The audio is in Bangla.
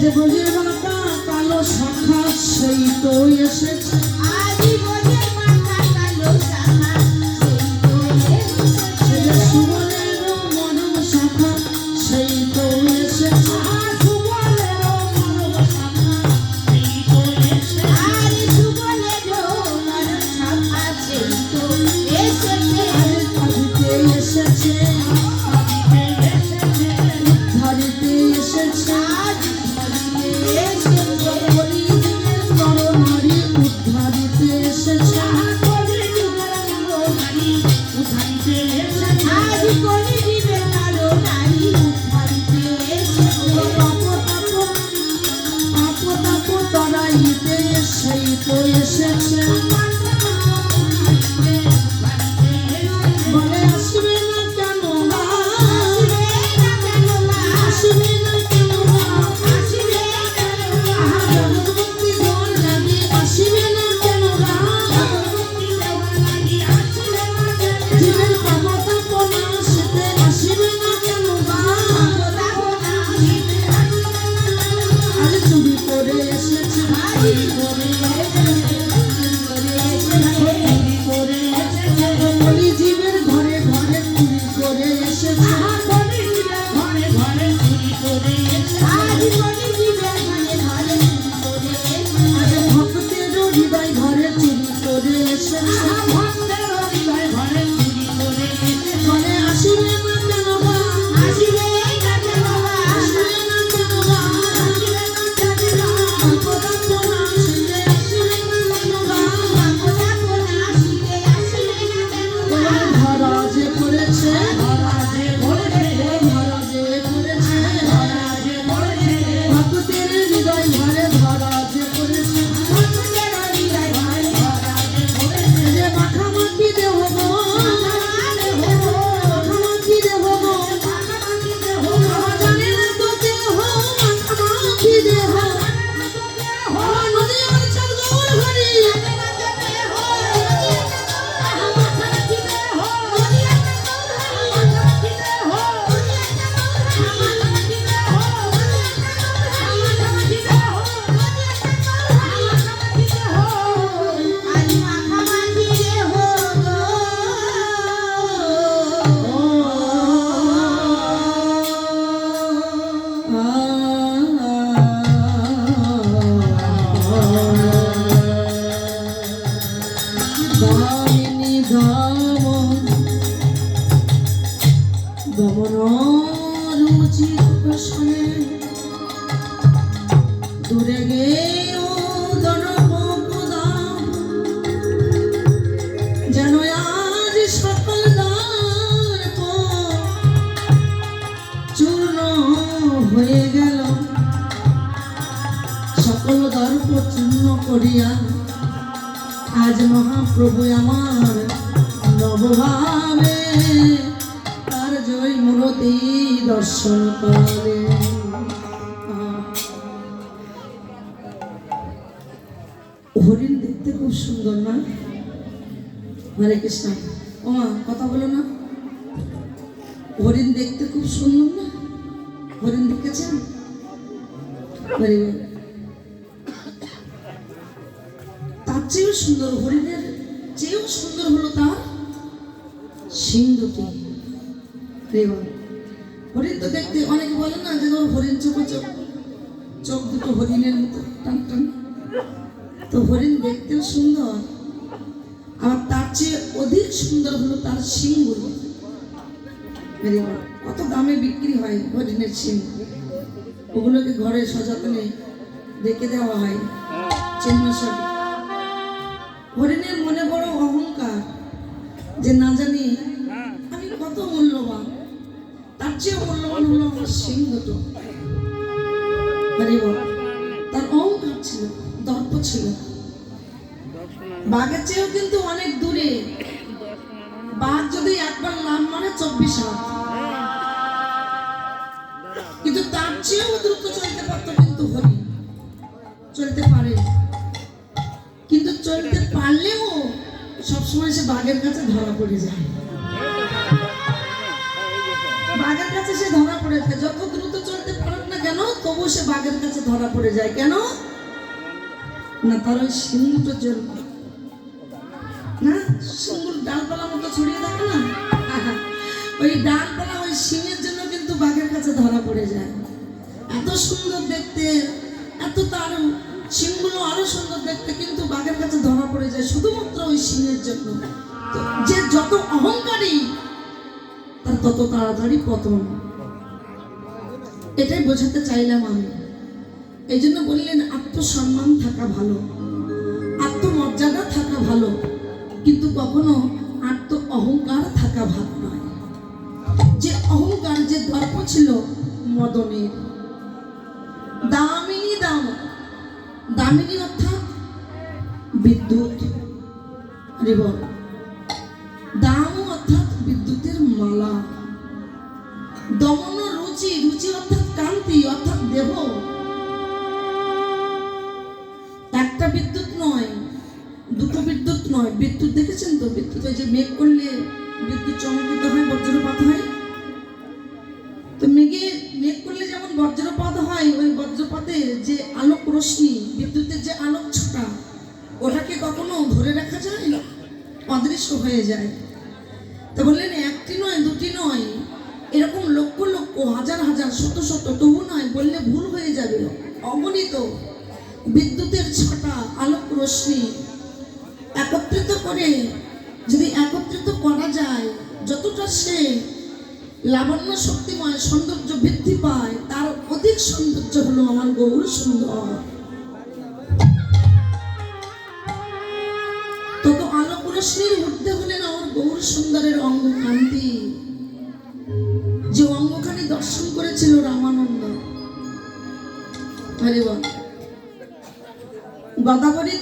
যে বলির মাথা কালো শাখা সেই তো এসেছে আজি বলির মাথা কালো শাখা সেই তো এসেছে সুবলের মরম শাখা সেই তো এসেছে সুবলের মরম শাখা সেই তো এসেছে আরে সুবলের মরম শাখা সেই তো এসেছে ধরিতে এসেছে ধরিতে এসেছে উদ্ধারিতে এসেছে তরাইতে সেই তো এসেছে বলে আসবে না কেন আসবে না কেন জগৎবতী গণ লাগি আসবে না কেন জীবের পাবতা কোনা সেতে আসবে না কেন আজ চুরি করে এসেছে চুরি করে বলি জীবের ঘরে ঘরে চুরি করে এসেছে আজ ভক্তের হৃদয় ঘরে চুরি করে এসেছে ঘরে আসবে না কেন আসবে না কেন কোনা সেতে আসবে না কেন ধরা যে করেছে ধরা যে করেছে ভক্তের হৃদয় ঘরে ধরা যে করেছে যে মাখামাখি দেহ গো মাখামাখি দেহ গো জানে না তো দেহ মাখামাখি দেহ নদী আমার চাঁদ গৌর হরি দামিনী দমন রুচি প্রশ্নে দূরে গেও দরপদাম যেন আজ সকল দর্প চূর্ণ হয়ে গেল সকল দর্প চূর্ণ করিয়া আজ মহাপ্রভু আমার নবভাবে তার জয় মূরতি দর্শন করে হরিণ দেখতে খুব সুন্দর না হরে কৃষ্ণ ওমা কথা বলো না হরিণ দেখতে খুব সুন্দর না হরিণ দেখেছেন হরি বল তার চেয়েও সুন্দর হরিণের চেয়েও সুন্দর হলো তার শিং দুটি হরিণ তো দেখতে অনেকে বলে না যে হরিণ চোখ চোখ দুটো হরিণের মতো টান টান তো হরিণ দেখতেও সুন্দর আর তার চেয়ে অধিক সুন্দর হলো তার শিংগুলো কত দামে বিক্রি হয় হরিণের শিং ওগুলোকে ঘরে সযত্নে রেখে দেওয়া হয় চিহ্ন সব হরিণের মনে বড় অহংকার যে না জানি আমি কত মূল্যবান তার চেয়ে মূল্যবান হলো আমার সিং দুটো তার অহংকার ছিল দর্প ছিল বাঘের চেয়েও কিন্তু অনেক দূরে বাঘ যদি একবার নাম মানে 24 হাত কিন্তু তার চেয়েও দ্রুত চলতে পারতো কিন্তু হরিণ চলতে পারে কিন্তু চলতে পারলেও সবসময় সে বাঘের কাছে ধরা পড়ে যায় বাঘের কাছে সে ধরা পড়ে যায় যত দ্রুত চলতে পারুক না কেন তবু সে বাঘের কাছে ধরা পড়ে যায়। কেন না? তার ওই সিংহটার জন্য। না, সিংহুর ডালপালা মতো ছড়িয়ে থাকে না, ওই ডালপালা ওই সিংহের জন্য কিন্তু বাঘের কাছে ধরা পড়ে যায়। এত সুন্দর দেখতে, এত তার সিংগুলো আরো সুন্দর দেখতে, কিন্তু বাঘের কাছে ধরা পড়ে যায় শুধুমাত্র ওই সিংহের জন্য। তো যে যত অহংকারী তার তত তাড়াতাড়ি পতন। এটাই বোঝাতে চাইলাম আমি। এই জন্য বললেন আত্মসম্মান থাকা ভালো, আত্মমর্যাদা থাকা ভালো, কিন্তু কখনো আত্ম অহংকার থাকা ভালো নয়। যে অহংকার, যে দর্প ছিল মদনের। দামিনী দাম, দামিনী অর্থাৎ বিদ্যুৎ, রিবন। দাম অর্থাৎ বিদ্যুতের মালা। দমন রুচি, রুচি অর্থাৎ কান্তি, অর্থাৎ দেহ। একটা বিদ্যুৎ নয়, দুটো বিদ্যুৎ নয়। বিদ্যুৎ দেখেছেন তো? বিদ্যুৎ ওই যে মেঘ করলে বিদ্যুৎ চমকিত হয়, বজ্রপাত হয়। তো মেঘ করলে যেমন বজ্রপাত হয়, ওই বজ্রপাতের যে আলোক রশ্মি, বিদ্যুতের যে আলোক ছোটা, ওটাকে কখনো ধরে রাখা যায় না, অদৃশ্য হয়ে যায়। তো বললেন একটি নয়, দুটি নয়, এরকম লক্ষ লক্ষ, হাজার হাজার, শত শত, তবু নয় বললে ভুল হয়ে যাবে, অগণিত বিদ্যুতের ছটা, আলোক রশ্মি একত্রিত করে যদি একত্রিত করা যায়, যতটা সে লাবণ্য শক্তিময় সৌন্দর্য বৃদ্ধি পায়, তার অধিক সৌন্দর্য হলো আমার গৌর সুন্দর। তত আলোক রশ্মির ঊর্ধ্বে হলেন আমার গৌর সুন্দরের অঙ্গকান্তি, যে অঙ্গখানি দর্শন করেছিল রামানন্দ। গদাবরী